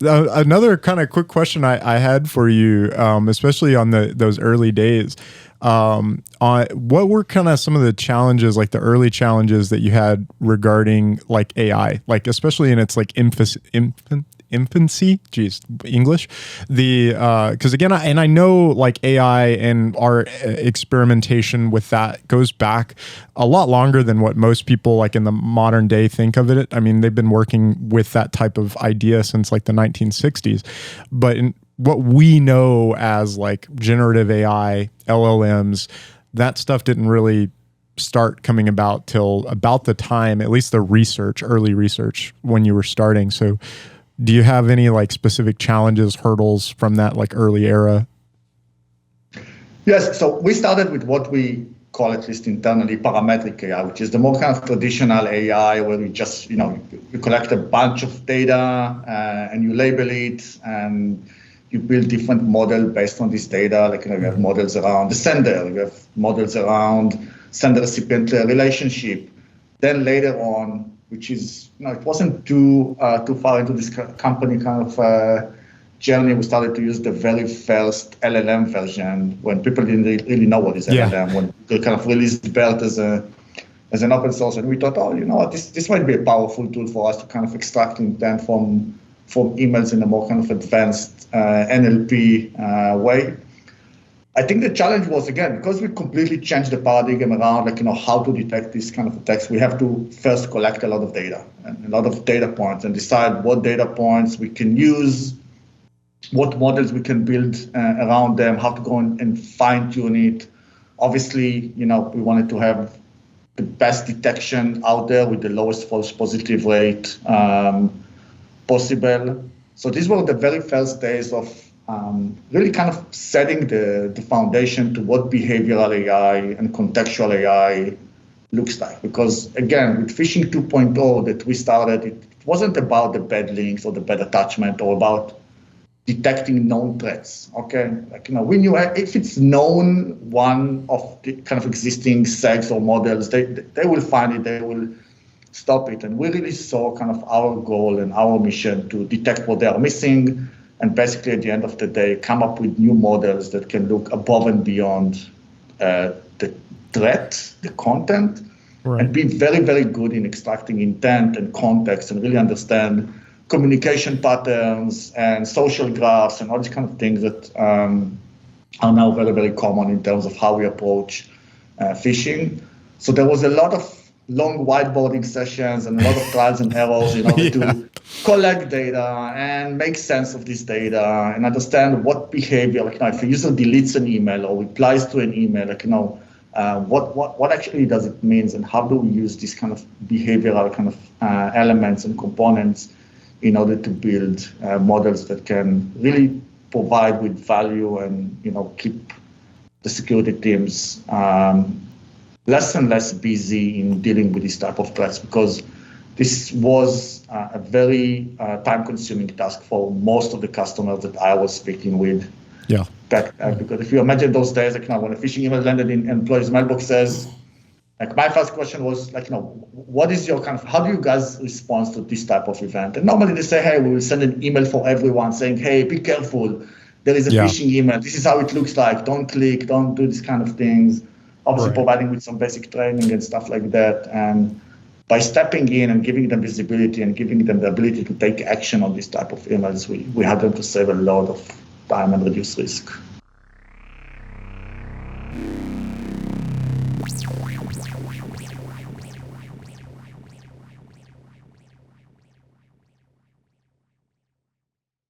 Another kind of quick question I had for you, especially on those early days, on what were kind of some of the challenges, like the early challenges that you had regarding like AI, like especially in its like infancy, geez, English, because again, I know like AI and our experimentation with that goes back a lot longer than what most people like in the modern day think of it. I mean, they've been working with that type of idea since like the 1960s, but what we know as like generative AI, LLMs, that stuff didn't really start coming about till about the time, at least the early research when you were starting. So do you have any like specific challenges, hurdles from that like early era? Yes, so we started with what we call, at least internally, parametric AI, which is the more kind of traditional AI where you just, you collect a bunch of data and you label it and you build different models based on this data. Like, you have models around the sender, you have models around sender-recipient relationship. Then later on, which is, it wasn't too far into this company kind of journey, we started to use the very first LLM version when people didn't really know what is LLM, when they kind of released BERT as an open source. And we thought, this might be a powerful tool for us to kind of extract intent from emails in a more kind of advanced NLP way. I think the challenge was, again, because we completely changed the paradigm around how to detect this kind of attacks, we have to first collect a lot of data and a lot of data points and decide what data points we can use, what models we can build around them, how to go and fine tune it. Obviously, we wanted to have the best detection out there with the lowest false positive rate possible. So these were the very first days of really kind of setting the foundation to what behavioral AI and contextual AI looks like. Because again, with Phishing 2.0 that we started, it wasn't about the bad links or the bad attachment or about detecting known threats. Okay, we knew if it's known one of the kind of existing segs or models, they will find it, they will stop it. And we really saw kind of our goal and our mission to detect what they are missing, and basically at the end of the day, come up with new models that can look above and beyond the threat, the content, right, and be very, very good in extracting intent and context and really understand communication patterns and social graphs and all these kind of things that are now very, very common in terms of how we approach phishing. So there was a lot of long whiteboarding sessions and a lot of trials and errors in order to collect data and make sense of this data and understand what behavior, if a user deletes an email or replies to an email, what actually does it mean, and how do we use these kind of behavioral kind of elements and components in order to build models that can really provide with value and keep the security teams less and less busy in dealing with this type of threats, because this was a very time-consuming task for most of the customers that I was speaking with. Yeah. Because if you imagine those days, when a phishing email landed in employees' mailboxes, my first question was, what is your how do you guys respond to this type of event? And normally they say, hey, we will send an email for everyone saying, hey, be careful. There is a phishing email. This is how it looks like. Don't click. Don't do these kind of things. Obviously, providing with some basic training and stuff like that. And by stepping in and giving them visibility and giving them the ability to take action on this type of emails, we had them to save a lot of time and reduce risk.